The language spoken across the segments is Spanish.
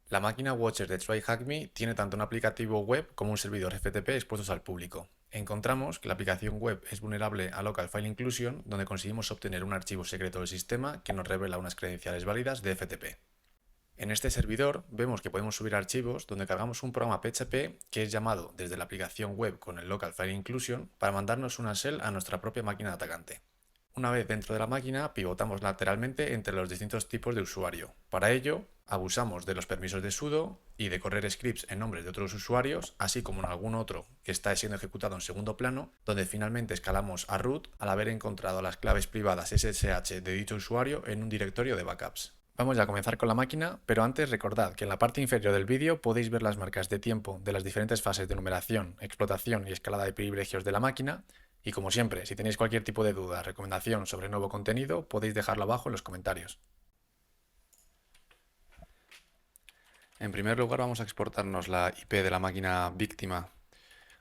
La máquina Watcher de TryHackMe tiene tanto un aplicativo web como un servidor FTP expuestos al público. Encontramos que la aplicación web es vulnerable a Local File Inclusion, donde conseguimos obtener un archivo secreto del sistema que nos revela unas credenciales válidas de FTP. En este servidor vemos que podemos subir archivos donde cargamos un programa PHP que es llamado desde la aplicación web con el Local File Inclusion para mandarnos una shell a nuestra propia máquina de atacante. Una vez dentro de la máquina, pivotamos lateralmente entre los distintos tipos de usuario. Para ello, abusamos de los permisos de sudo y de correr scripts en nombres de otros usuarios, así como en algún otro que está siendo ejecutado en segundo plano, donde finalmente escalamos a root al haber encontrado las claves privadas SSH de dicho usuario en un directorio de backups. Vamos ya a comenzar con la máquina, pero antes recordad que en la parte inferior del vídeo podéis ver las marcas de tiempo de las diferentes fases de numeración, explotación y escalada de privilegios de la máquina. Y como siempre, si tenéis cualquier tipo de duda, recomendación sobre nuevo contenido, podéis dejarlo abajo en los comentarios. En primer lugar vamos a exportarnos la IP de la máquina víctima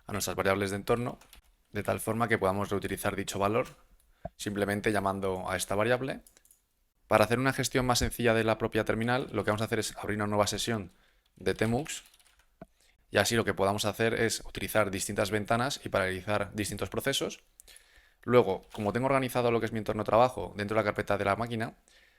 a nuestras variables de entorno, de tal forma que podamos reutilizar dicho valor simplemente llamando a esta variable. Para hacer una gestión más sencilla de la propia terminal, lo que vamos a hacer es abrir una nueva sesión de Tmux, y así lo que podamos hacer es utilizar distintas ventanas y paralelizar distintos procesos. Luego, como tengo organizado lo que es mi entorno de trabajo dentro de la carpeta de la máquina,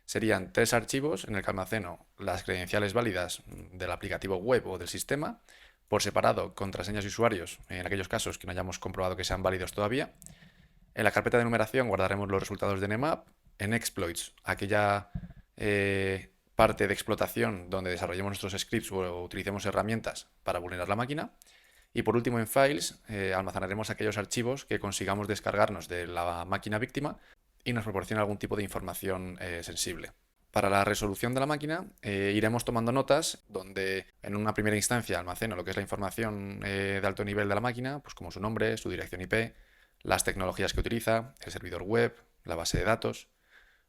serían 3 archivos en el que almaceno las credenciales válidas del aplicativo web o del sistema, por separado contraseñas y usuarios en aquellos casos que no hayamos comprobado que sean válidos todavía. En la carpeta de numeración guardaremos los resultados de Nmap. En exploits, aquella parte de explotación donde desarrollemos nuestros scripts o utilicemos herramientas para vulnerar la máquina. Y por último, en files, almacenaremos aquellos archivos que consigamos descargarnos de la máquina víctima y nos proporciona algún tipo de información sensible. Para la resolución de la máquina iremos tomando notas donde en una primera instancia almaceno lo que es la información de alto nivel de la máquina, pues como su nombre, su dirección IP, las tecnologías que utiliza, el servidor web, la base de datos.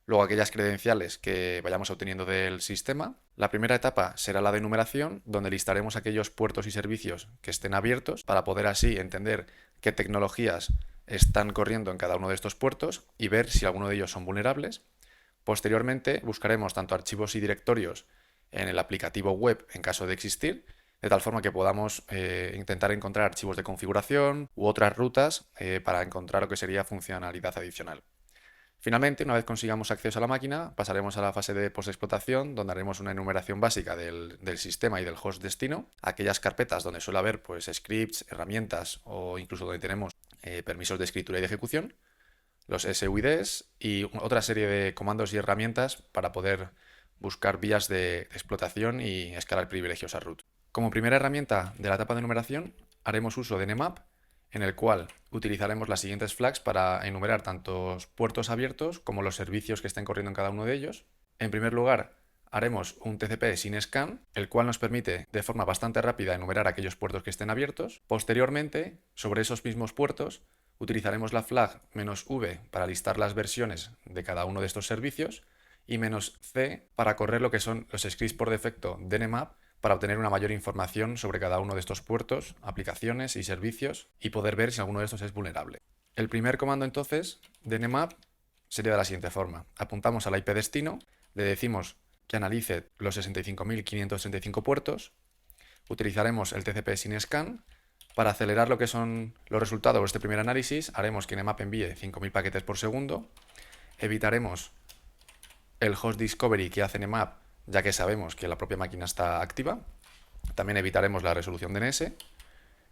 Luego aquellas credenciales que vayamos obteniendo del sistema. La primera etapa será la de enumeración, donde listaremos aquellos puertos y servicios que estén abiertos para poder así entender qué tecnologías están corriendo en cada uno de estos puertos y ver si alguno de ellos son vulnerables. Posteriormente buscaremos tanto archivos y directorios en el aplicativo web en caso de existir, de tal forma que podamos intentar encontrar archivos de configuración u otras rutas para encontrar lo que sería funcionalidad adicional. Finalmente, una vez consigamos acceso a la máquina, pasaremos a la fase de postexplotación, donde haremos una enumeración básica del sistema y del host destino, aquellas carpetas donde suele haber pues, scripts, herramientas o incluso donde tenemos permisos de escritura y de ejecución, los SUIDs y otra serie de comandos y herramientas para poder buscar vías de explotación y escalar privilegios a root. Como primera herramienta de la etapa de numeración, haremos uso de Nmap, en el cual utilizaremos las siguientes flags para enumerar tanto los puertos abiertos como los servicios que estén corriendo en cada uno de ellos. En primer lugar, haremos un TCP sin scan, el cual nos permite de forma bastante rápida enumerar aquellos puertos que estén abiertos. Posteriormente, sobre esos mismos puertos, utilizaremos la flag "-v" para listar las versiones de cada uno de estos servicios y "-c" para correr lo que son los scripts por defecto de Nmap para obtener una mayor información sobre cada uno de estos puertos, aplicaciones y servicios y poder ver si alguno de estos es vulnerable. El primer comando entonces de Nmap sería de la siguiente forma. Apuntamos a la IP destino, le decimos que analice los 65.565 puertos, utilizaremos el TCP sin scan. Para acelerar lo que son los resultados de este primer análisis, haremos que Nmap envíe 5.000 paquetes por segundo, evitaremos el host discovery que hace Nmap, ya que sabemos que la propia máquina está activa. También evitaremos la resolución DNS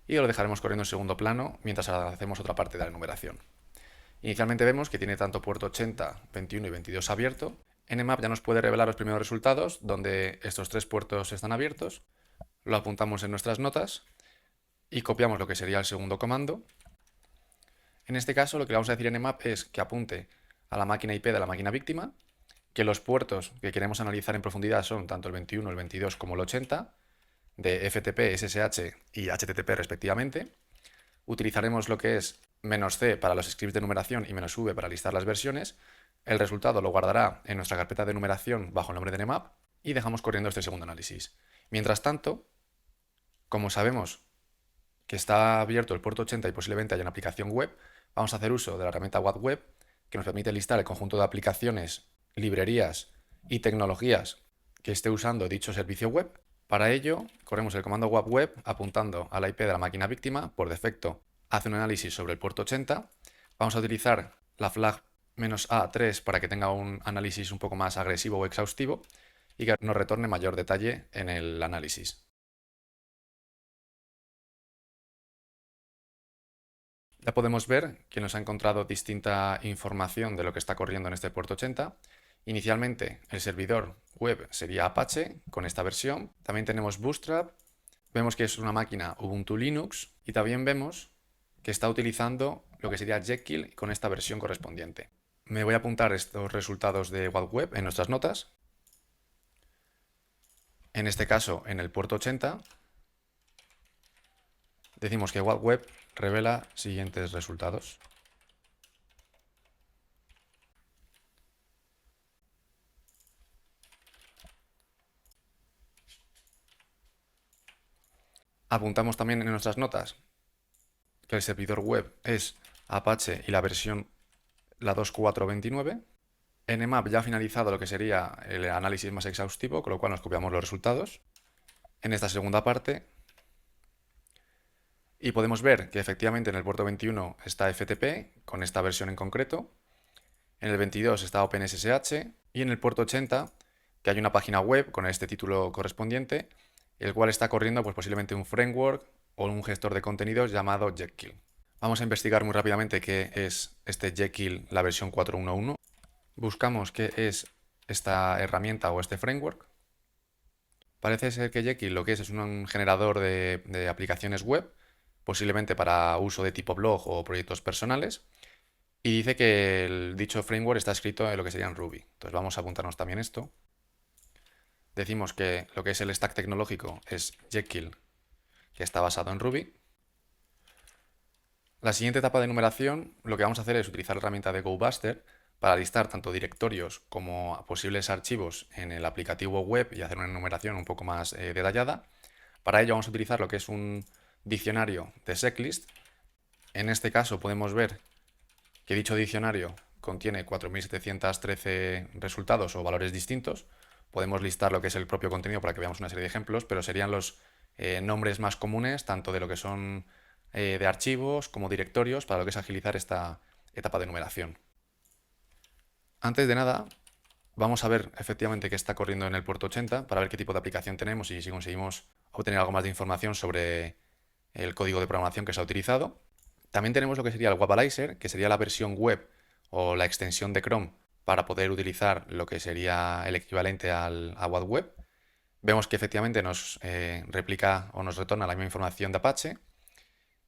y lo dejaremos corriendo en segundo plano mientras hacemos otra parte de la enumeración. Inicialmente vemos que tiene tanto puerto 80, 21 y 22 abierto. Nmap ya nos puede revelar los primeros resultados, donde estos 3 puertos están abiertos. Lo apuntamos en nuestras notas y copiamos lo que sería el segundo comando. En este caso, lo que le vamos a decir a Nmap es que apunte a la máquina IP de la máquina víctima, que los puertos que queremos analizar en profundidad son tanto el 21, el 22 como el 80, de FTP, SSH y HTTP respectivamente. Utilizaremos lo que es "-c" para los scripts de numeración y "-v" para listar las versiones. El resultado lo guardará en nuestra carpeta de numeración bajo el nombre de Nmap y dejamos corriendo este segundo análisis. Mientras tanto, como sabemos que está abierto el puerto 80 y posiblemente haya una aplicación web, vamos a hacer uso de la herramienta WhatWeb, que nos permite listar el conjunto de aplicaciones, librerías y tecnologías que esté usando dicho servicio web. Para ello, corremos el comando web apuntando a la IP de la máquina víctima. Por defecto, hace un análisis sobre el puerto 80. Vamos a utilizar la flag -A3 para que tenga un análisis un poco más agresivo o exhaustivo y que nos retorne mayor detalle en el análisis. Ya podemos ver que nos ha encontrado distinta información de lo que está corriendo en este puerto 80. Inicialmente el servidor web sería Apache con esta versión. También tenemos Bootstrap. Vemos que es una máquina Ubuntu Linux y también vemos que está utilizando lo que sería Jekyll con esta versión correspondiente. Me voy a apuntar estos resultados de web en nuestras notas. En este caso, en el puerto 80, decimos que web revela siguientes resultados. Apuntamos también en nuestras notas que el servidor web es Apache y la versión la 2.4.29. Nmap ya ha finalizado lo que sería el análisis más exhaustivo, con lo cual nos copiamos los resultados en esta segunda parte. Y podemos ver que efectivamente en el puerto 21 está FTP, con esta versión en concreto. En el 22 está OpenSSH y en el puerto 80 que hay una página web con este título correspondiente, el cual está corriendo pues, posiblemente un framework o un gestor de contenidos llamado Jekyll. Vamos a investigar muy rápidamente qué es este Jekyll, la versión 4.1.1. Buscamos qué es esta herramienta o este framework. Parece ser que Jekyll lo que es un generador de aplicaciones web, posiblemente para uso de tipo blog o proyectos personales. Y dice que el dicho framework está escrito en lo que sería en Ruby. Entonces vamos a apuntarnos también esto. Decimos que lo que es el stack tecnológico es Jekyll, que está basado en Ruby. La siguiente etapa de numeración, lo que vamos a hacer es utilizar la herramienta de GoBuster para listar tanto directorios como posibles archivos en el aplicativo web y hacer una enumeración un poco más detallada. Para ello vamos a utilizar lo que es un diccionario de checklist. En este caso podemos ver que dicho diccionario contiene 4.713 resultados o valores distintos. Podemos listar lo que es el propio contenido para que veamos una serie de ejemplos, pero serían los nombres más comunes, tanto de lo que son de archivos como directorios, para lo que es agilizar esta etapa de numeración. Antes de nada, vamos a ver efectivamente qué está corriendo en el puerto 80 para ver qué tipo de aplicación tenemos y si conseguimos obtener algo más de información sobre el código de programación que se ha utilizado. También tenemos lo que sería el Webalizer, que sería la versión web o la extensión de Chrome para poder utilizar lo que sería el equivalente a web. Vemos que efectivamente nos replica o nos retorna la misma información de Apache,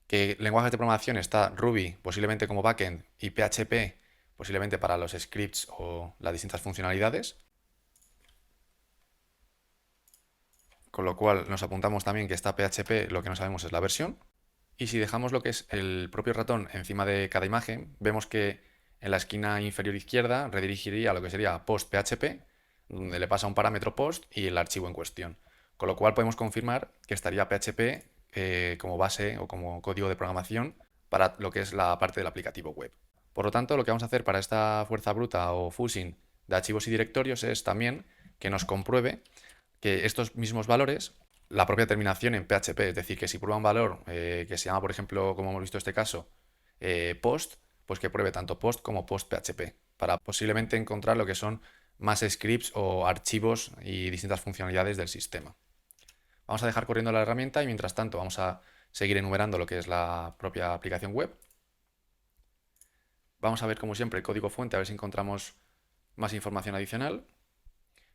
que lenguajes de programación está Ruby, posiblemente como backend, y PHP, posiblemente para los scripts o las distintas funcionalidades. Con lo cual nos apuntamos también que está PHP, lo que no sabemos es la versión. Y si dejamos lo que es el propio ratón encima de cada imagen, vemos que en la esquina inferior izquierda redirigiría a lo que sería post.php, donde le pasa un parámetro post y el archivo en cuestión. Con lo cual podemos confirmar que estaría PHP como base o como código de programación para lo que es la parte del aplicativo web. Por lo tanto, lo que vamos a hacer para esta fuerza bruta o fuzzing de archivos y directorios es también que nos compruebe que estos mismos valores, la propia terminación en PHP, es decir, que si prueba un valor que se llama, por ejemplo, como hemos visto en este caso, post, pues que pruebe tanto post como post PHP, para posiblemente encontrar lo que son más scripts o archivos y distintas funcionalidades del sistema. Vamos a dejar corriendo la herramienta y mientras tanto vamos a seguir enumerando lo que es la propia aplicación web. Vamos a ver, como siempre, el código fuente, a ver si encontramos más información adicional.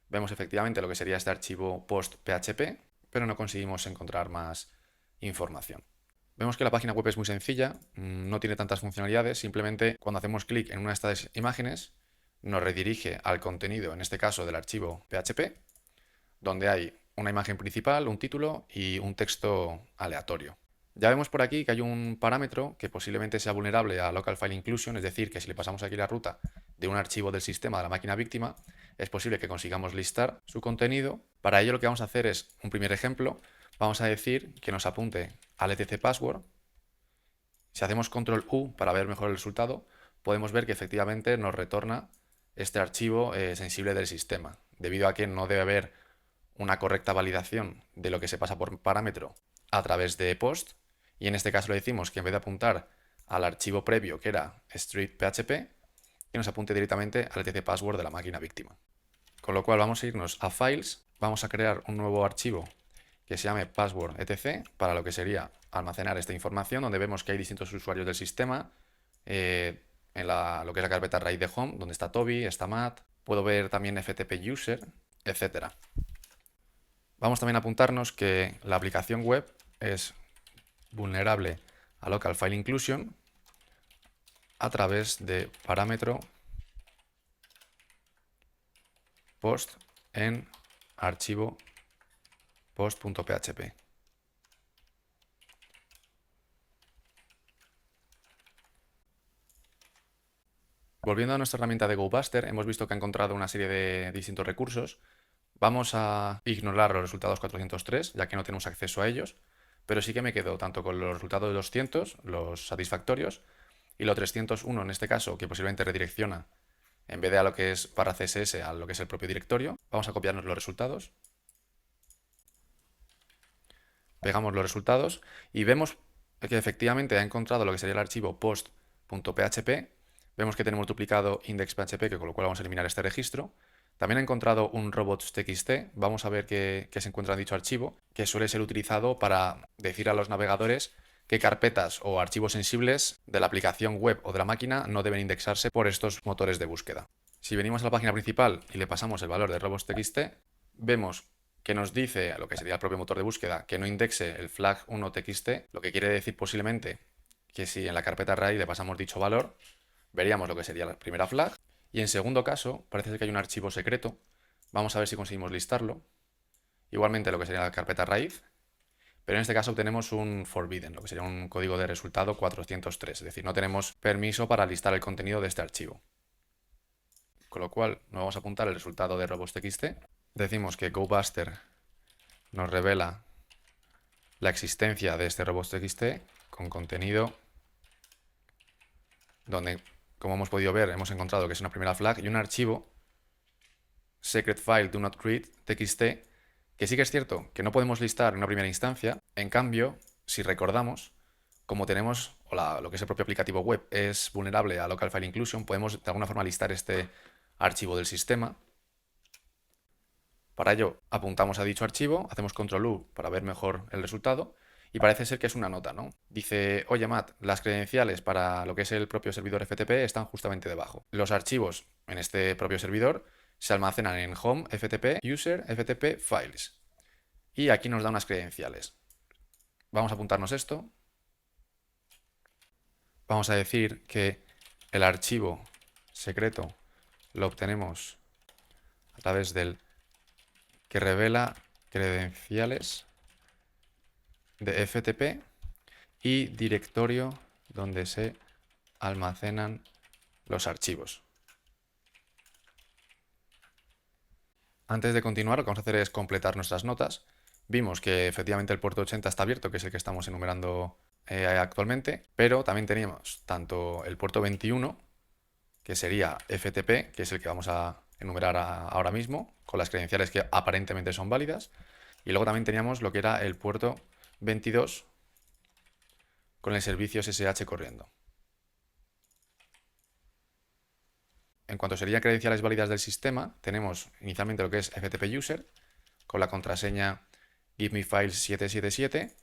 Vemos efectivamente lo que sería este archivo post.php, pero no conseguimos encontrar más información. Vemos que la página web es muy sencilla, no tiene tantas funcionalidades, simplemente cuando hacemos clic en una de estas imágenes nos redirige al contenido, en este caso del archivo PHP, donde hay una imagen principal, un título y un texto aleatorio. Ya vemos por aquí que hay un parámetro que posiblemente sea vulnerable a Local File Inclusion, es decir, que si le pasamos aquí la ruta de un archivo del sistema de la máquina víctima, es posible que consigamos listar su contenido. Para ello lo que vamos a hacer es un primer ejemplo. Vamos a decir que nos apunte al etc password. Si hacemos control U para ver mejor el resultado, podemos ver que efectivamente nos retorna este archivo sensible del sistema, debido a que no debe haber una correcta validación de lo que se pasa por parámetro a través de post, y en este caso le decimos que en vez de apuntar al archivo previo que era street.php, que nos apunte directamente al etc password de la máquina víctima. Con lo cual vamos a irnos a Files, vamos a crear un nuevo archivo que se llame password etc para lo que sería almacenar esta información, donde vemos que hay distintos usuarios del sistema, en lo que es la carpeta raíz de home, donde está Toby, está Matt, puedo ver también FTP user, etc. Vamos también a apuntarnos que la aplicación web es vulnerable a local file inclusion a través de parámetro post en archivo post.php. Volviendo a nuestra herramienta de GoBuster, hemos visto que ha encontrado una serie de distintos recursos. Vamos a ignorar los resultados 403, ya que no tenemos acceso a ellos, pero sí que me quedo tanto con los resultados de 200, los satisfactorios, y los 301 en este caso, que posiblemente redirecciona, en vez de a lo que es barra CSS, a lo que es el propio directorio. Vamos a copiarnos los resultados. Pegamos los resultados y vemos que efectivamente ha encontrado lo que sería el archivo post.php. Vemos que tenemos duplicado index.php, con lo cual vamos a eliminar este registro. También ha encontrado un robots.txt. Vamos a ver qué se encuentra en dicho archivo, que suele ser utilizado para decir a los navegadores qué carpetas o archivos sensibles de la aplicación web o de la máquina no deben indexarse por estos motores de búsqueda. Si venimos a la página principal y le pasamos el valor de robots.txt, vemos que nos dice, a lo que sería el propio motor de búsqueda, que no indexe el flag 1.txt, lo que quiere decir posiblemente que si en la carpeta raíz le pasamos dicho valor, veríamos lo que sería la primera flag. Y en segundo caso, parece ser que hay un archivo secreto. Vamos a ver si conseguimos listarlo. Igualmente lo que sería la carpeta raíz, pero en este caso obtenemos un forbidden, lo que sería un código de resultado 403, es decir, no tenemos permiso para listar el contenido de este archivo. Con lo cual nos vamos a apuntar el resultado de robots.txt. Decimos que GoBuster nos revela la existencia de este robots.txt con contenido donde, como hemos podido ver, hemos encontrado que es una primera flag y un archivo secret file do not create txt, que sí que es cierto que no podemos listar en una primera instancia. En cambio, si recordamos, como tenemos, lo que es el propio aplicativo web es vulnerable a local file inclusion, podemos de alguna forma listar este archivo del sistema. Para ello, apuntamos a dicho archivo, hacemos control U para ver mejor el resultado, y parece ser que es una nota, ¿no? Dice, oye Matt, las credenciales para lo que es el propio servidor FTP están justamente debajo. Los archivos en este propio servidor se almacenan en home, FTP, user, FTP, files. Y aquí nos da unas credenciales. Vamos a apuntarnos esto. Vamos a decir que el archivo secreto lo obtenemos a través del que revela credenciales de FTP y directorio donde se almacenan los archivos. Antes de continuar, lo que vamos a hacer es completar nuestras notas. Vimos que efectivamente el puerto 80 está abierto, que es el que estamos enumerando actualmente, pero también teníamos tanto el puerto 21, que sería FTP, que es el que vamos a enumerar ahora mismo, con las credenciales que aparentemente son válidas, y luego también teníamos lo que era el puerto 22 con el servicio SSH corriendo. En cuanto serían credenciales válidas del sistema, tenemos inicialmente lo que es FTP user con la contraseña givemefiles777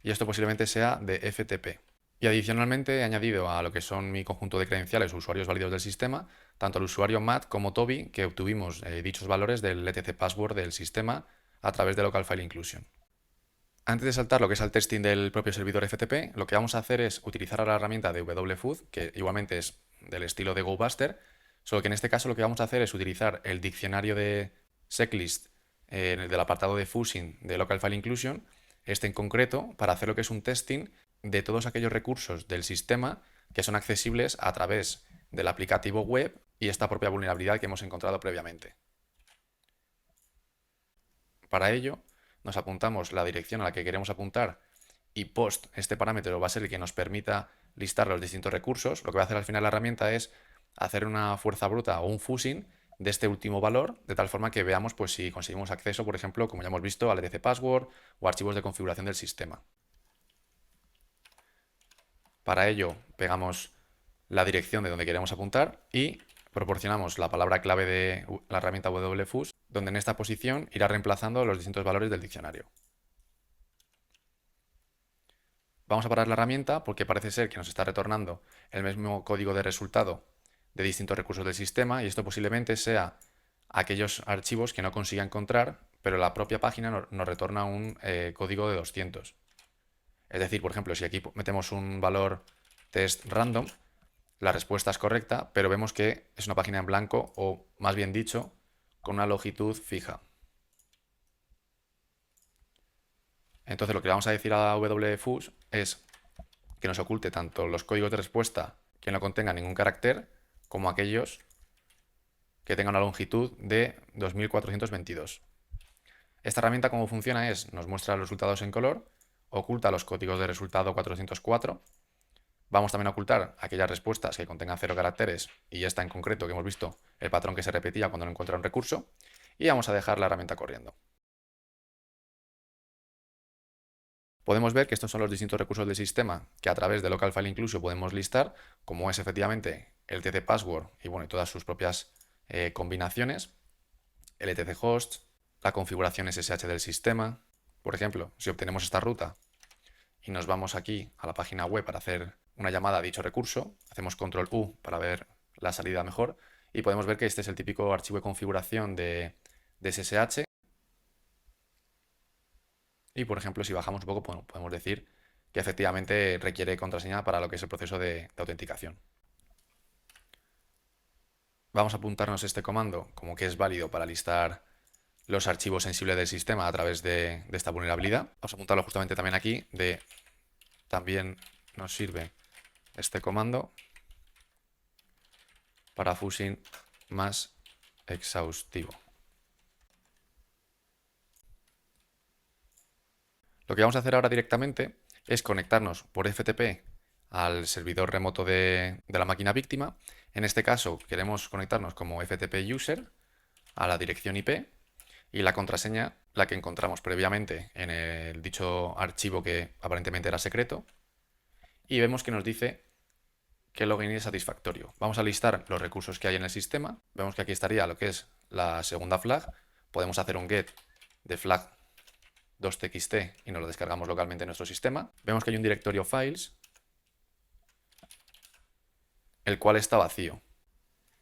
y esto posiblemente sea de FTP. Y adicionalmente he añadido a lo que son mi conjunto de credenciales usuarios válidos del sistema, tanto el usuario Matt como Toby, que obtuvimos dichos valores del etc password del sistema a través de local file inclusion. Antes de saltar lo que es al testing del propio servidor FTP, lo que vamos a hacer es utilizar la herramienta de wfood, que igualmente es del estilo de GoBuster, solo que en este caso lo que vamos a hacer es utilizar el diccionario de checklist del apartado de fuzzing de local file inclusion, este en concreto, para hacer lo que es un testing de todos aquellos recursos del sistema que son accesibles a través del aplicativo web y esta propia vulnerabilidad que hemos encontrado previamente. Para ello, nos apuntamos la dirección a la que queremos apuntar y post, este parámetro va a ser el que nos permita listar los distintos recursos. Lo que va a hacer al final la herramienta es hacer una fuerza bruta o un fuzzing de este último valor, de tal forma que veamos pues, si conseguimos acceso, por ejemplo, como ya hemos visto, al etc password o archivos de configuración del sistema. Para ello, pegamos la dirección de donde queremos apuntar y proporcionamos la palabra clave de la herramienta wfus, donde en esta posición irá reemplazando los distintos valores del diccionario. Vamos a parar la herramienta porque parece ser que nos está retornando el mismo código de resultado de distintos recursos del sistema y esto posiblemente sea aquellos archivos que no consiga encontrar, pero la propia página nos retorna un código de 200. Es decir, por ejemplo, si aquí metemos un valor test random, la respuesta es correcta, pero vemos que es una página en blanco o, más bien dicho, con una longitud fija. Entonces lo que le vamos a decir a wfus es que nos oculte tanto los códigos de respuesta que no contengan ningún carácter como aquellos que tengan una longitud de 2422. Esta herramienta, cómo funciona es, nos muestra los resultados en color, oculta los códigos de resultado 404, vamos también a ocultar aquellas respuestas que contengan 0 caracteres y esta en concreto que hemos visto el patrón que se repetía cuando no encuentra un recurso y vamos a dejar la herramienta corriendo. Podemos ver que estos son los distintos recursos del sistema que a través de Local File Inclusion podemos listar, como es efectivamente el etc password y, bueno, y todas sus propias combinaciones, el etc host, la configuración SSH del sistema. Por ejemplo, si obtenemos esta ruta y nos vamos aquí a la página web para hacer una llamada a dicho recurso, hacemos control U para ver la salida mejor y podemos ver que este es el típico archivo de configuración de SSH. Y, por ejemplo, si bajamos un poco, podemos decir que efectivamente requiere contraseña para lo que es el proceso de autenticación. Vamos a apuntarnos este comando como que es válido para listar los archivos sensibles del sistema a través de esta vulnerabilidad. Vamos a apuntarlo justamente también aquí, también nos sirve este comando para fusing más exhaustivo. Lo que vamos a hacer ahora directamente es conectarnos por FTP al servidor remoto de la máquina víctima. En este caso queremos conectarnos como FTP user a la dirección IP y la contraseña, la que encontramos previamente en el dicho archivo que aparentemente era secreto. Y vemos que nos dice que el login es satisfactorio. Vamos a listar los recursos que hay en el sistema. Vemos que aquí estaría lo que es la segunda flag. Podemos hacer un get de flag 2txt y nos lo descargamos localmente en nuestro sistema. Vemos que hay un directorio files, el cual está vacío.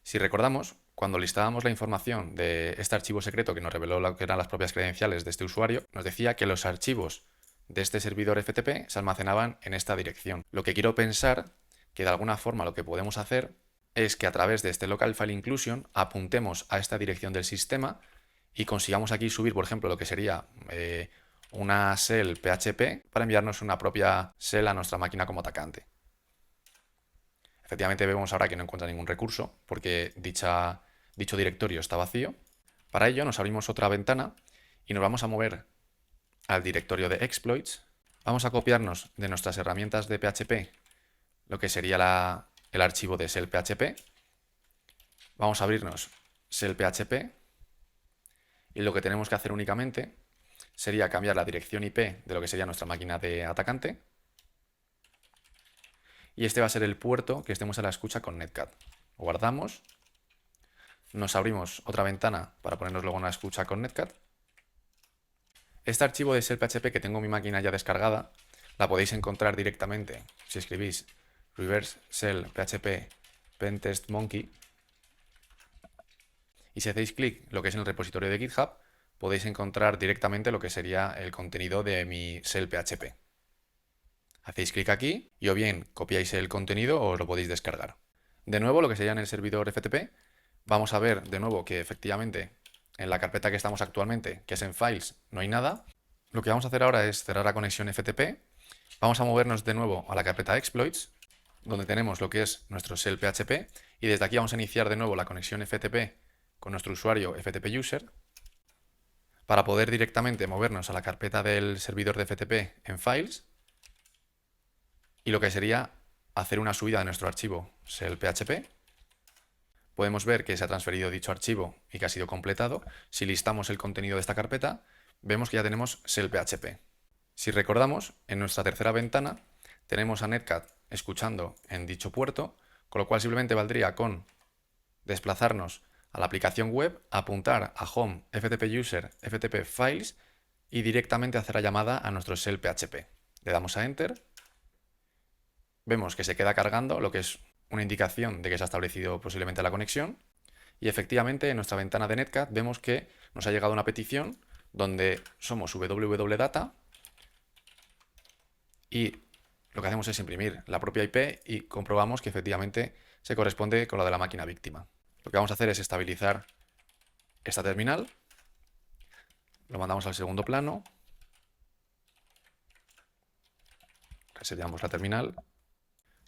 Si recordamos, cuando listábamos la información de este archivo secreto que nos reveló lo que eran las propias credenciales de este usuario, nos decía que los archivos de este servidor FTP se almacenaban en esta dirección. Lo que quiero pensar que de alguna forma lo que podemos hacer es que a través de este local file inclusion apuntemos a esta dirección del sistema y consigamos aquí subir, por ejemplo, lo que sería una shell PHP para enviarnos una propia shell a nuestra máquina como atacante. Efectivamente vemos ahora que no encuentra ningún recurso porque dicho directorio está vacío. Para ello nos abrimos otra ventana y nos vamos a mover al directorio de exploits. Vamos a copiarnos de nuestras herramientas de PHP lo que sería el archivo de shell PHP. Vamos a abrirnos shell PHP y lo que tenemos que hacer únicamente sería cambiar la dirección IP de lo que sería nuestra máquina de atacante. Y este va a ser el puerto que estemos a la escucha con Netcat. Guardamos, nos abrimos otra ventana para ponernos luego una escucha con Netcat. Este archivo de shell PHP que tengo en mi máquina ya descargada, la podéis encontrar directamente si escribís reverse shell PHP pentest monkey. Y si hacéis clic lo que es en el repositorio de GitHub, podéis encontrar directamente lo que sería el contenido de mi shell PHP. Hacéis clic aquí y o bien copiáis el contenido o os lo podéis descargar. De nuevo, lo que sería en el servidor FTP, vamos a ver de nuevo que efectivamente en la carpeta que estamos actualmente, que es en Files, no hay nada. Lo que vamos a hacer ahora es cerrar la conexión FTP. Vamos a movernos de nuevo a la carpeta Exploits, donde tenemos lo que es nuestro shell PHP, y desde aquí vamos a iniciar de nuevo la conexión FTP con nuestro usuario FTP User para poder directamente movernos a la carpeta del servidor de FTP en Files y lo que sería hacer una subida de nuestro archivo shell PHP podemos ver que se ha transferido dicho archivo y que ha sido completado. Si listamos el contenido de esta carpeta, vemos que ya tenemos shell.php. Si recordamos, en nuestra tercera ventana tenemos a Netcat escuchando en dicho puerto, con lo cual simplemente valdría con desplazarnos a la aplicación web, apuntar a home, ftp user, ftp files y directamente hacer la llamada a nuestro shell.php. Le damos a enter, vemos que se queda cargando, lo que es una indicación de que se ha establecido posiblemente la conexión, y efectivamente en nuestra ventana de Netcat vemos que nos ha llegado una petición donde somos www.data y lo que hacemos es imprimir la propia IP y comprobamos que efectivamente se corresponde con la de la máquina víctima. Lo que vamos a hacer es estabilizar esta terminal, lo mandamos al segundo plano, reseteamos la terminal,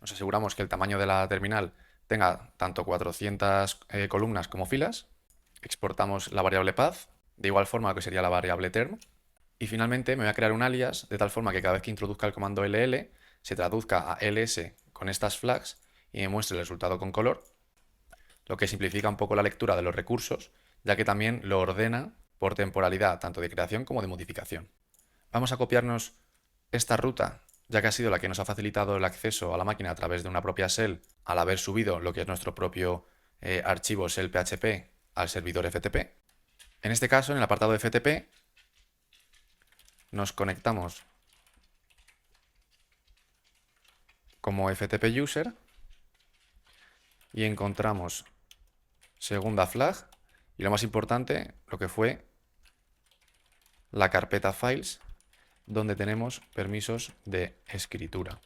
nos aseguramos que el tamaño de la terminal tenga tanto 400 columnas como filas, exportamos la variable path, de igual forma que sería la variable term, y finalmente me voy a crear un alias de tal forma que cada vez que introduzca el comando ll se traduzca a ls con estas flags y me muestre el resultado con color, lo que simplifica un poco la lectura de los recursos, ya que también lo ordena por temporalidad, tanto de creación como de modificación. Vamos a copiarnos esta ruta, ya que ha sido la que nos ha facilitado el acceso a la máquina a través de una propia shell, al haber subido lo que es nuestro propio archivo shell.php al servidor FTP. En este caso, en el apartado de FTP, nos conectamos como FTP user y encontramos segunda flag y lo más importante, lo que fue la carpeta files, donde tenemos permisos de escritura.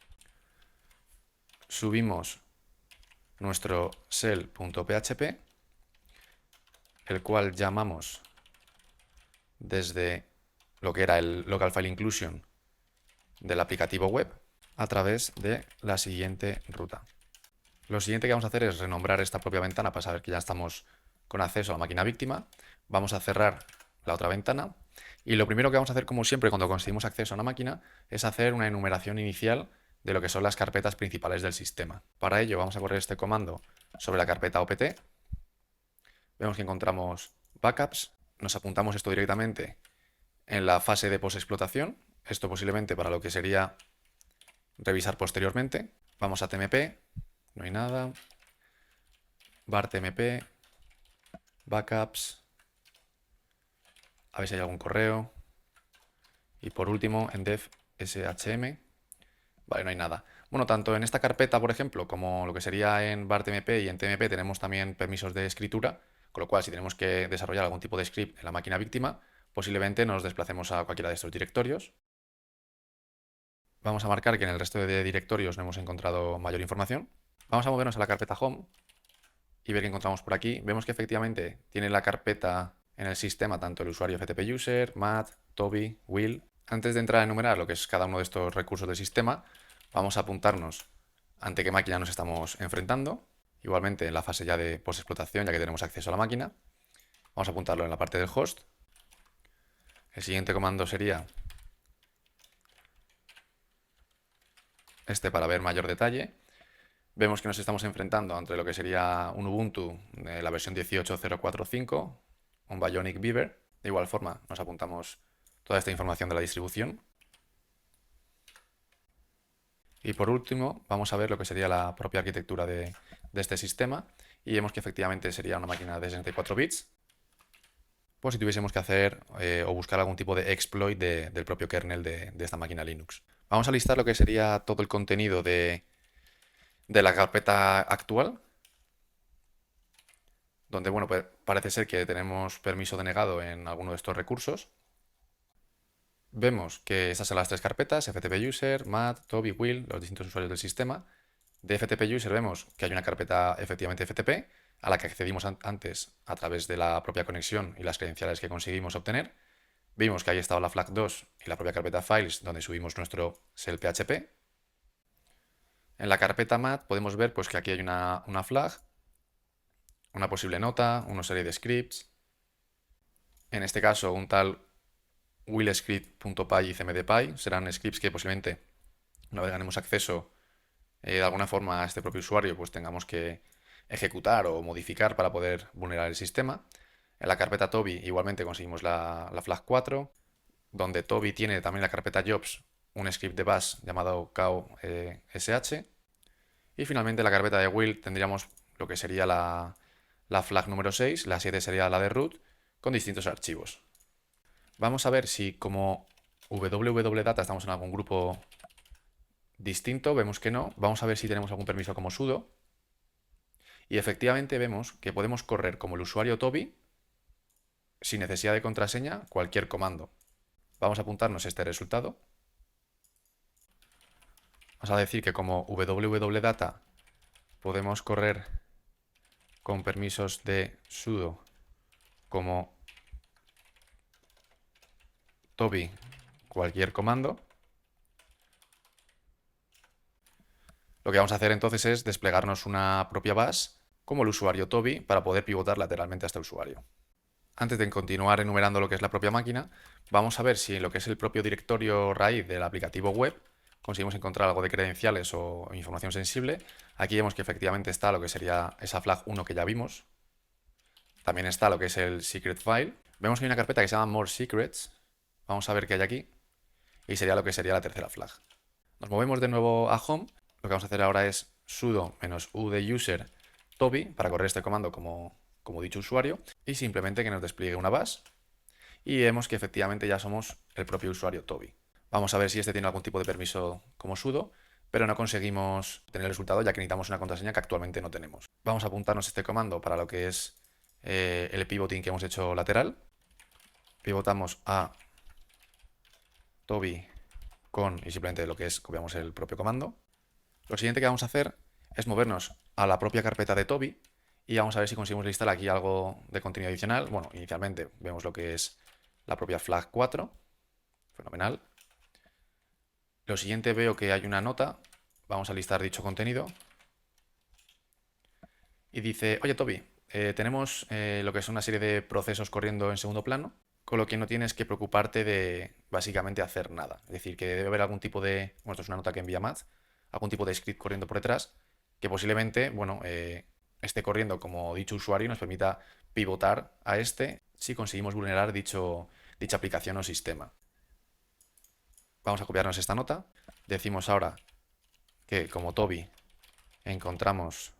Subimos nuestro shell.php, el cual llamamos desde lo que era el local file inclusion del aplicativo web a través de la siguiente ruta. Lo siguiente que vamos a hacer es renombrar esta propia ventana para saber que ya estamos con acceso a la máquina víctima. Vamos a cerrar la otra ventana y lo primero que vamos a hacer, como siempre, cuando conseguimos acceso a una máquina es hacer una enumeración inicial de lo que son las carpetas principales del sistema. Para ello vamos a correr este comando sobre la carpeta opt. Vemos que encontramos backups, nos apuntamos esto directamente en la fase de postexplotación, esto posiblemente para lo que sería revisar posteriormente. Vamos a tmp, no hay nada, var tmp, backups, a ver si hay algún correo, y por último en dev shm, vale, no hay nada. Bueno, tanto en esta carpeta, por ejemplo, como lo que sería en var tmp y en tmp tenemos también permisos de escritura, con lo cual si tenemos que desarrollar algún tipo de script en la máquina víctima, posiblemente nos desplacemos a cualquiera de estos directorios. Vamos a marcar que en el resto de directorios no hemos encontrado mayor información. Vamos a movernos a la carpeta home y ver qué encontramos por aquí. Vemos que efectivamente tiene la carpeta en el sistema tanto el usuario FTP user, Matt, Toby, Will. Antes de entrar a enumerar lo que es cada uno de estos recursos del sistema, vamos a apuntarnos ante qué máquina nos estamos enfrentando. Igualmente en la fase ya de postexplotación, ya que tenemos acceso a la máquina, vamos a apuntarlo en la parte del host. El siguiente comando sería este para ver mayor detalle. Vemos que nos estamos enfrentando entre lo que sería un Ubuntu de la versión 18.045, un Bionic Beaver. De igual forma, nos apuntamos toda esta información de la distribución. Y por último, vamos a ver lo que sería la propia arquitectura de este sistema. Y vemos que efectivamente sería una máquina de 64 bits. Pues si tuviésemos que hacer o buscar algún tipo de exploit del propio kernel de esta máquina Linux. Vamos a listar lo que sería todo el contenido de la carpeta actual, donde bueno, pues parece ser que tenemos permiso denegado en alguno de estos recursos. Vemos que estas son las tres carpetas, FTP User, Matt, Toby, Will, los distintos usuarios del sistema. De FTP User vemos que hay una carpeta efectivamente FTP, a la que accedimos antes a través de la propia conexión y las credenciales que conseguimos obtener. Vimos que ahí estaba la flag 2 y la propia carpeta files, donde subimos nuestro shell.php. En la carpeta mat podemos ver pues, que aquí hay una flag, una posible nota, una serie de scripts. En este caso, un tal willscript.py y cmdpy serán scripts que posiblemente, una vez ganemos acceso de alguna forma a este propio usuario, pues tengamos que ejecutar o modificar para poder vulnerar el sistema. En la carpeta Toby igualmente conseguimos la flag 4, donde Toby tiene también la carpeta jobs un script de bash llamado cow.sh. Y finalmente en la carpeta de will tendríamos lo que sería la flag número 6, la 7 sería la de root, con distintos archivos. Vamos a ver si como www.data estamos en algún grupo distinto, vemos que no. Vamos a ver si tenemos algún permiso como sudo. Y efectivamente vemos que podemos correr como el usuario Toby, sin necesidad de contraseña, cualquier comando. Vamos a apuntarnos este resultado. Vamos a decir que como www.data podemos correr con permisos de sudo como Toby cualquier comando. Lo que vamos a hacer entonces es desplegarnos una propia bash como el usuario Toby para poder pivotar lateralmente hasta el usuario. Antes de continuar enumerando lo que es la propia máquina, vamos a ver si en lo que es el propio directorio raíz del aplicativo web conseguimos encontrar algo de credenciales o información sensible. Aquí vemos que efectivamente está lo que sería esa flag 1 que ya vimos. También está lo que es el secret file. Vemos que hay una carpeta que se llama more secrets. Vamos a ver qué hay aquí. Y sería lo que sería la tercera flag. Nos movemos de nuevo a home. Lo que vamos a hacer ahora es sudo -u de user Toby para correr este comando como dicho usuario y simplemente que nos despliegue una bash y vemos que efectivamente ya somos el propio usuario Toby. Vamos a ver si este tiene algún tipo de permiso como sudo, pero no conseguimos tener el resultado ya que necesitamos una contraseña que actualmente no tenemos. Vamos a apuntarnos este comando para lo que es el pivoting que hemos hecho lateral. Pivotamos a Toby con y simplemente lo que es copiamos el propio comando. Lo siguiente que vamos a hacer es movernos a la propia carpeta de Toby y vamos a ver si conseguimos listar aquí algo de contenido adicional. Bueno, inicialmente vemos lo que es la propia flag 4. Fenomenal. Lo siguiente veo que hay una nota. Vamos a listar dicho contenido. Y dice, oye Toby, tenemos lo que es una serie de procesos corriendo en segundo plano, con lo que no tienes que preocuparte de básicamente hacer nada. Es decir, que debe haber algún tipo de, bueno, esto es una nota que envía Matt, algún tipo de script corriendo por detrás, que posiblemente, bueno, esté corriendo como dicho usuario y nos permita pivotar a este si conseguimos vulnerar dicha aplicación o sistema. Vamos a copiarnos esta nota. Decimos ahora que como Toby encontramos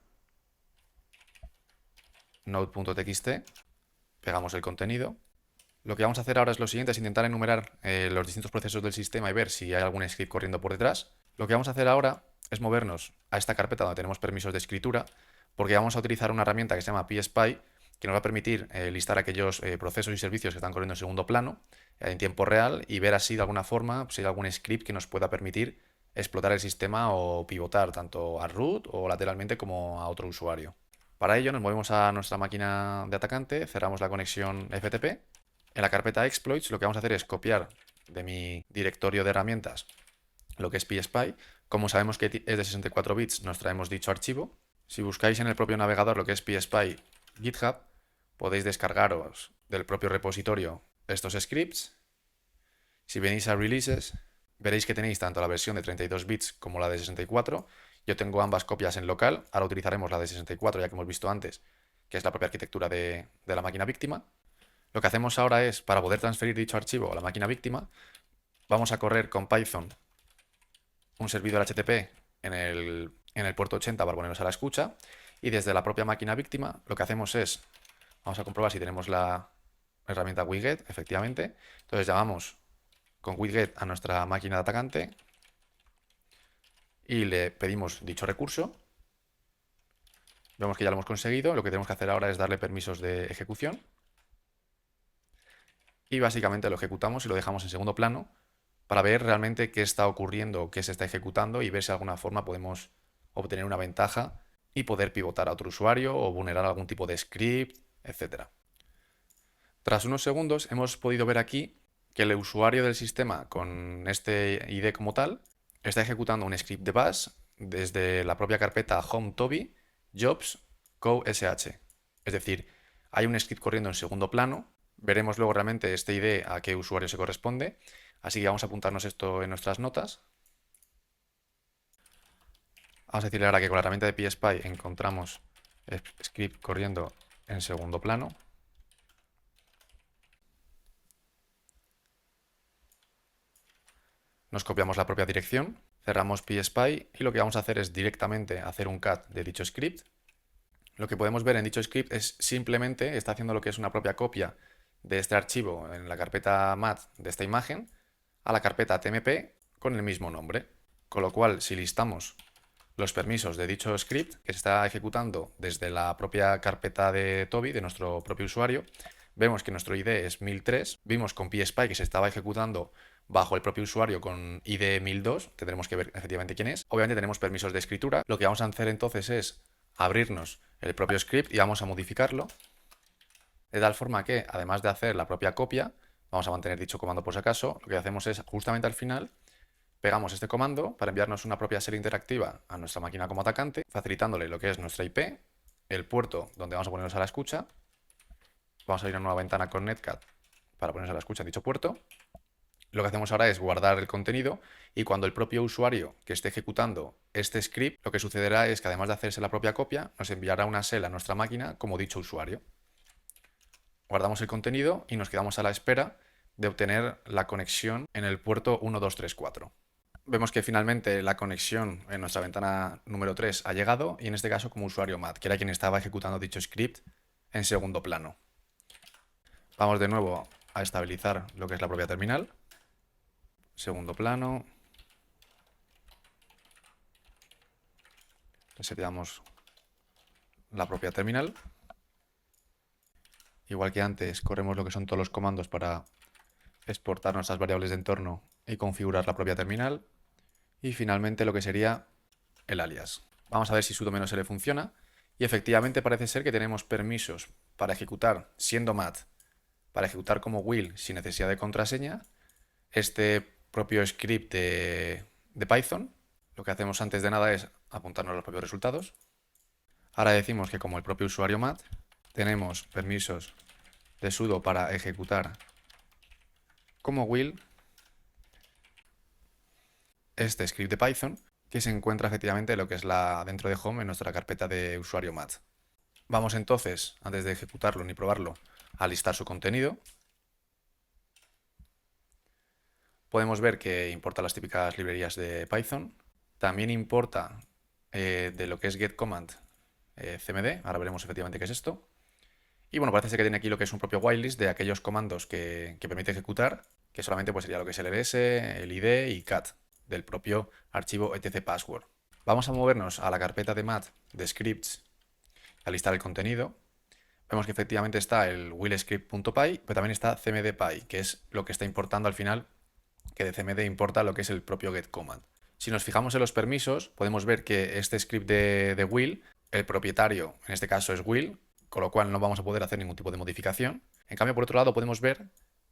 node.txt, pegamos el contenido. Lo que vamos a hacer ahora es lo siguiente, es intentar enumerar los distintos procesos del sistema y ver si hay algún script corriendo por detrás. Lo que vamos a hacer ahora es movernos a esta carpeta donde tenemos permisos de escritura, porque vamos a utilizar una herramienta que se llama PSPy, que nos va a permitir listar aquellos procesos y servicios que están corriendo en segundo plano en tiempo real y ver así de alguna forma si hay algún script que nos pueda permitir explotar el sistema o pivotar tanto a root o lateralmente como a otro usuario. Para ello nos movemos a nuestra máquina de atacante, cerramos la conexión FTP. En la carpeta exploits lo que vamos a hacer es copiar de mi directorio de herramientas lo que es PSPy. Como sabemos que es de 64 bits, nos traemos dicho archivo. Si buscáis en el propio navegador lo que es PSPy GitHub, podéis descargaros del propio repositorio estos scripts. Si venís a releases, veréis que tenéis tanto la versión de 32 bits como la de 64. Yo tengo ambas copias en local. Ahora utilizaremos la de 64, ya que hemos visto antes, que es la propia arquitectura de la máquina víctima. Lo que hacemos ahora es, para poder transferir dicho archivo a la máquina víctima, vamos a correr con Python un servidor HTTP en el puerto 80 para ponernos a la escucha. Y desde la propia máquina víctima, lo que hacemos es, vamos a comprobar si tenemos la herramienta widget, efectivamente. Entonces llamamos con widget a nuestra máquina de atacante y le pedimos dicho recurso. Vemos que ya lo hemos conseguido. Lo que tenemos que hacer ahora es darle permisos de ejecución. Y básicamente lo ejecutamos y lo dejamos en segundo plano para ver realmente qué está ocurriendo, qué se está ejecutando y ver si de alguna forma podemos obtener una ventaja y poder pivotar a otro usuario o vulnerar algún tipo de script, etc. Tras unos segundos hemos podido ver aquí que el usuario del sistema con este ID como tal está ejecutando un script de bash desde la propia carpeta home Toby jobs cow.sh. Es decir, hay un script corriendo en segundo plano. Veremos luego realmente este ID a qué usuario se corresponde. Así que vamos a apuntarnos esto en nuestras notas. Vamos a decirle ahora que con la herramienta de PSPy encontramos script corriendo en segundo plano. Nos copiamos la propia dirección, cerramos PSPy y lo que vamos a hacer es directamente hacer un cat de dicho script. Lo que podemos ver en dicho script es simplemente está haciendo lo que es una propia copia de este archivo en la carpeta mat de esta imagen a la carpeta tmp con el mismo nombre. Con lo cual, si listamos los permisos de dicho script que se está ejecutando desde la propia carpeta de Toby, de nuestro propio usuario, vemos que nuestro ID es 1003, vimos con PSPy que se estaba ejecutando bajo el propio usuario con ID 1002, tendremos que ver efectivamente quién es. Obviamente tenemos permisos de escritura, lo que vamos a hacer entonces es abrirnos el propio script y vamos a modificarlo, de tal forma que, además de hacer la propia copia, vamos a mantener dicho comando por si acaso, lo que hacemos es, justamente al final, pegamos este comando para enviarnos una propia serie interactiva a nuestra máquina como atacante, facilitándole lo que es nuestra IP, el puerto donde vamos a ponernos a la escucha. Vamos a abrir una nueva ventana con Netcat para ponernos a la escucha en dicho puerto. Lo que hacemos ahora es guardar el contenido y cuando el propio usuario que esté ejecutando este script, lo que sucederá es que además de hacerse la propia copia, nos enviará una shell a nuestra máquina como dicho usuario. Guardamos el contenido y nos quedamos a la espera de obtener la conexión en el puerto 1234. Vemos que finalmente la conexión en nuestra ventana número 3 ha llegado y en este caso como usuario mat, que era quien estaba ejecutando dicho script en segundo plano. Vamos de nuevo a estabilizar lo que es la propia terminal. Segundo plano. Reseteamos la propia terminal. Igual que antes, corremos lo que son todos los comandos para exportar nuestras variables de entorno y configurar la propia terminal. Y finalmente lo que sería el alias. Vamos a ver si sudo -l funciona. Y efectivamente parece ser que tenemos permisos para ejecutar siendo mat, para ejecutar como will sin necesidad de contraseña, este propio script de Python. Lo que hacemos antes de nada es apuntarnos los propios resultados. Ahora decimos que como el propio usuario mat, tenemos permisos de sudo para ejecutar como will este script de Python que se encuentra efectivamente lo que es dentro de home en nuestra carpeta de usuario mat. Vamos entonces, antes de ejecutarlo ni probarlo, a listar su contenido. Podemos ver que importa las típicas librerías de Python. También importa de lo que es getCommand cmd. Ahora veremos efectivamente qué es esto. Y bueno, parece ser que tiene aquí lo que es un propio whitelist de aquellos comandos que permite ejecutar, que solamente pues, sería lo que es el ls, el id y cat del propio archivo etc_password. Vamos a movernos a la carpeta de mat de scripts a listar el contenido. Vemos que efectivamente está el willscript.py, pero también está cmd.py, que es lo que está importando al final, que de cmd importa lo que es el propio getCommand. Si nos fijamos en los permisos, podemos ver que este script de will, el propietario en este caso es will, con lo cual no vamos a poder hacer ningún tipo de modificación. En cambio, por otro lado, podemos ver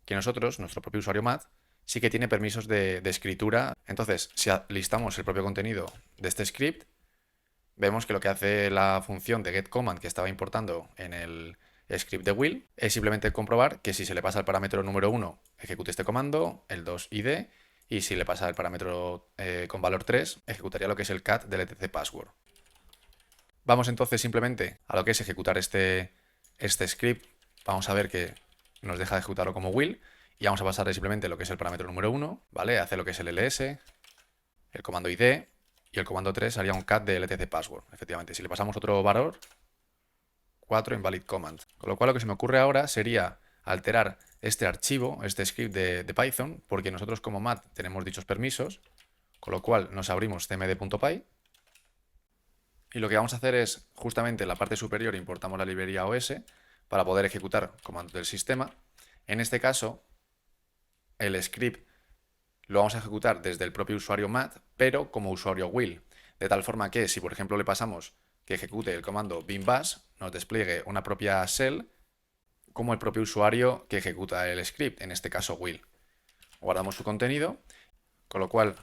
que nosotros, nuestro propio usuario mat, sí que tiene permisos de escritura. Entonces, si listamos el propio contenido de este script, vemos que lo que hace la función de getCommand que estaba importando en el script de will es simplemente comprobar que si se le pasa el parámetro número 1, ejecute este comando, el 2 id, y si le pasa el parámetro con valor 3, ejecutaría lo que es el cat del etc_password. Vamos entonces simplemente a lo que es ejecutar este script. Vamos a ver que nos deja de ejecutarlo como will y vamos a pasarle simplemente lo que es el parámetro número 1, ¿vale? Hace lo que es el ls, el comando id y el comando 3 haría un cat de etc_password. Efectivamente, si le pasamos otro valor, 4 invalid command. Con lo cual lo que se me ocurre ahora sería alterar este archivo, este script de Python, porque nosotros como mat tenemos dichos permisos, con lo cual nos abrimos cmd.py. Y lo que vamos a hacer es, justamente en la parte superior importamos la librería OS para poder ejecutar comandos del sistema. En este caso, el script lo vamos a ejecutar desde el propio usuario mat, pero como usuario will. De tal forma que si, por ejemplo, le pasamos que ejecute el comando binbash, nos despliegue una propia shell como el propio usuario que ejecuta el script, en este caso will. Guardamos su contenido, con lo cual,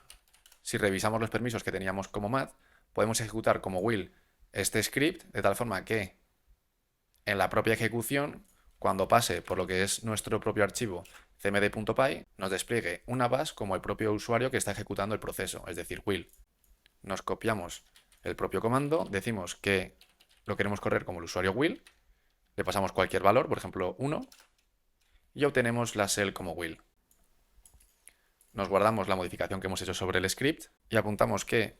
si revisamos los permisos que teníamos como mat, podemos ejecutar como will este script de tal forma que en la propia ejecución, cuando pase por lo que es nuestro propio archivo cmd.py, nos despliegue una bash como el propio usuario que está ejecutando el proceso, es decir, will. Nos copiamos el propio comando, decimos que lo queremos correr como el usuario Will, le pasamos cualquier valor, por ejemplo 1, y obtenemos la shell como Will. Nos guardamos la modificación que hemos hecho sobre el script y apuntamos que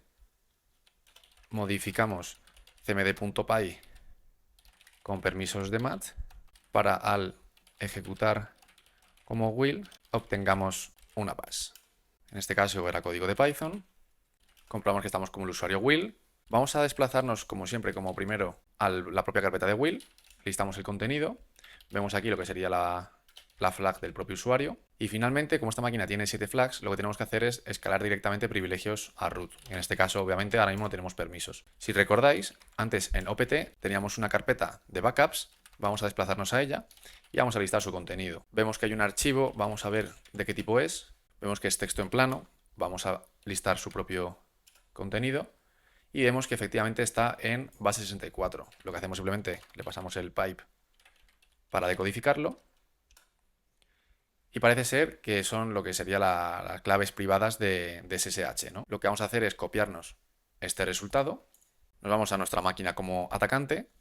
modificamos cmd.py con permisos de mat para al ejecutar como Will obtengamos una pass. En este caso era código de Python. Comprobamos que estamos como el usuario Will. Vamos a desplazarnos como siempre, como primero, a la propia carpeta de Will. Listamos el contenido. Vemos aquí lo que sería la flag del propio usuario. Y finalmente, como esta máquina tiene 7 flags, lo que tenemos que hacer es escalar directamente privilegios a root. En este caso, obviamente, ahora mismo no tenemos permisos. Si recordáis, antes en opt teníamos una carpeta de backups. Vamos a desplazarnos a ella y vamos a listar su contenido. Vemos que hay un archivo, vamos a ver de qué tipo es. Vemos que es texto en plano. Vamos a listar su propio contenido. Y vemos que efectivamente está en base 64. Lo que hacemos simplemente le pasamos el pipe para decodificarlo. Y parece ser que son lo que serían las claves privadas de SSH, ¿no? Lo que vamos a hacer es copiarnos este resultado. Nos vamos a nuestra máquina como atacante.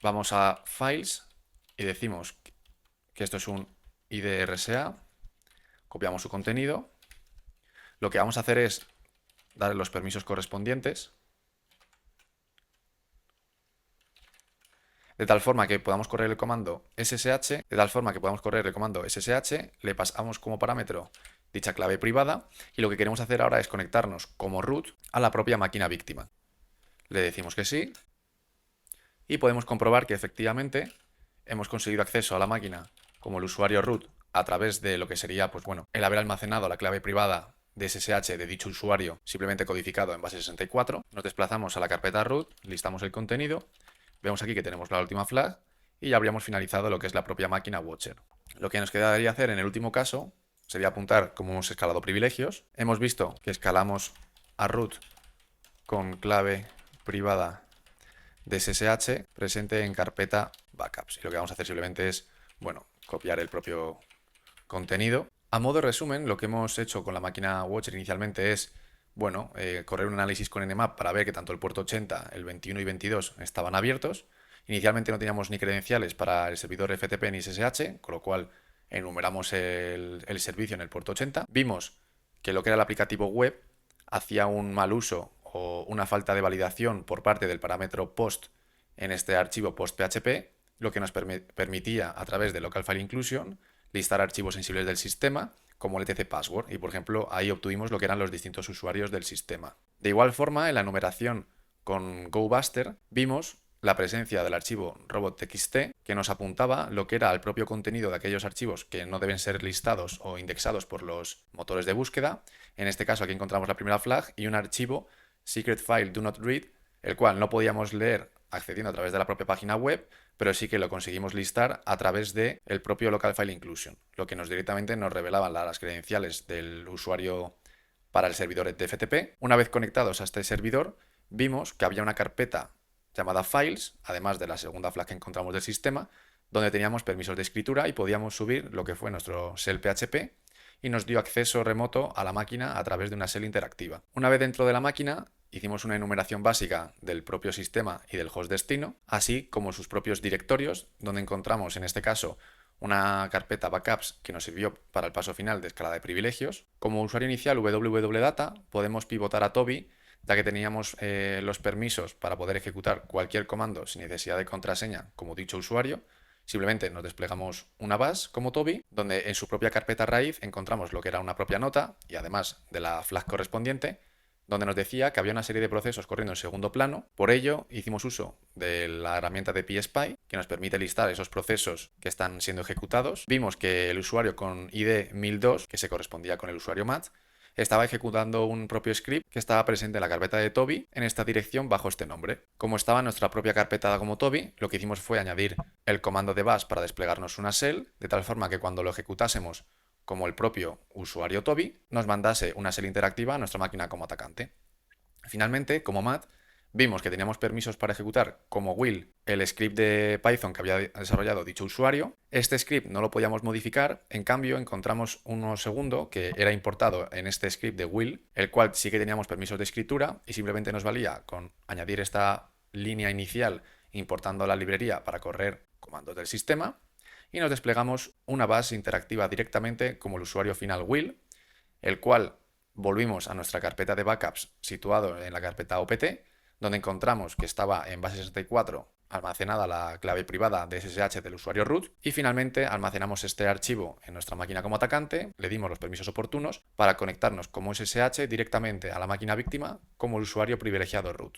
Vamos a Files y decimos que esto es un IDRSA. Copiamos su contenido. Lo que vamos a hacer es darle los permisos correspondientes, de tal forma que podamos correr el comando SSH, le pasamos como parámetro dicha clave privada y lo que queremos hacer ahora es conectarnos como root a la propia máquina víctima. Le decimos que sí y podemos comprobar que efectivamente hemos conseguido acceso a la máquina como el usuario root a través de lo que sería, pues bueno, el haber almacenado la clave privada de SSH de dicho usuario simplemente codificado en base 64. Nos desplazamos a la carpeta root, listamos el contenido. Vemos aquí que tenemos la última flag y ya habríamos finalizado lo que es la propia máquina Watcher. Lo que nos quedaría hacer en el último caso sería apuntar cómo hemos escalado privilegios. Hemos visto que escalamos a root con clave privada de SSH presente en carpeta backups. Y lo que vamos a hacer simplemente es, bueno, copiar el propio contenido. A modo de resumen, lo que hemos hecho con la máquina Watcher inicialmente es, bueno, correr un análisis con Nmap para ver que tanto el puerto 80, el 21 y 22 estaban abiertos. Inicialmente no teníamos ni credenciales para el servidor FTP ni SSH, con lo cual enumeramos el servicio en el puerto 80. Vimos que lo que era el aplicativo web hacía un mal uso o una falta de validación por parte del parámetro post en este archivo post.php, lo que nos permitía a través de local file inclusion listar archivos sensibles del sistema como el etc password y por ejemplo ahí obtuvimos lo que eran los distintos usuarios del sistema. De igual forma, en la enumeración con GoBuster vimos la presencia del archivo robot.txt que nos apuntaba lo que era el propio contenido de aquellos archivos que no deben ser listados o indexados por los motores de búsqueda. En este caso aquí encontramos la primera flag y un archivo secret file do not read, el cual no podíamos leer accediendo a través de la propia página web, pero sí que lo conseguimos listar a través del propio local file inclusion, lo que directamente nos revelaba las credenciales del usuario para el servidor de FTP. Una vez conectados a este servidor, vimos que había una carpeta llamada Files, además de la segunda flag que encontramos del sistema, donde teníamos permisos de escritura y podíamos subir lo que fue nuestro shell PHP y nos dio acceso remoto a la máquina a través de una shell interactiva. Una vez dentro de la máquina, hicimos una enumeración básica del propio sistema y del host destino, así como sus propios directorios, donde encontramos en este caso una carpeta backups que nos sirvió para el paso final de escalada de privilegios. Como usuario inicial www.data podemos pivotar a Toby, ya que teníamos los permisos para poder ejecutar cualquier comando sin necesidad de contraseña como dicho usuario. Simplemente nos desplegamos una base como Toby, donde en su propia carpeta raíz encontramos lo que era una propia nota y además de la flag correspondiente, donde nos decía que había una serie de procesos corriendo en segundo plano. Por ello, hicimos uso de la herramienta de PSPy, que nos permite listar esos procesos que están siendo ejecutados. Vimos que el usuario con ID 1002, que se correspondía con el usuario Matt, estaba ejecutando un propio script que estaba presente en la carpeta de Toby en esta dirección bajo este nombre. Como estaba en nuestra propia carpeta como Toby, lo que hicimos fue añadir el comando de bash para desplegarnos una shell, de tal forma que cuando lo ejecutásemos como el propio usuario Toby, nos mandase una shell interactiva a nuestra máquina como atacante. Finalmente, como Matt, vimos que teníamos permisos para ejecutar como Will el script de Python que había desarrollado dicho usuario. Este script no lo podíamos modificar, en cambio encontramos uno segundo que era importado en este script de Will, el cual sí que teníamos permisos de escritura y simplemente nos valía con añadir esta línea inicial importando la librería para correr comandos del sistema, y nos desplegamos una base interactiva directamente como el usuario final Will, el cual volvimos a nuestra carpeta de backups situado en la carpeta OPT, donde encontramos que estaba en base 64 almacenada la clave privada de SSH del usuario root, y finalmente almacenamos este archivo en nuestra máquina como atacante, le dimos los permisos oportunos para conectarnos como SSH directamente a la máquina víctima como el usuario privilegiado root.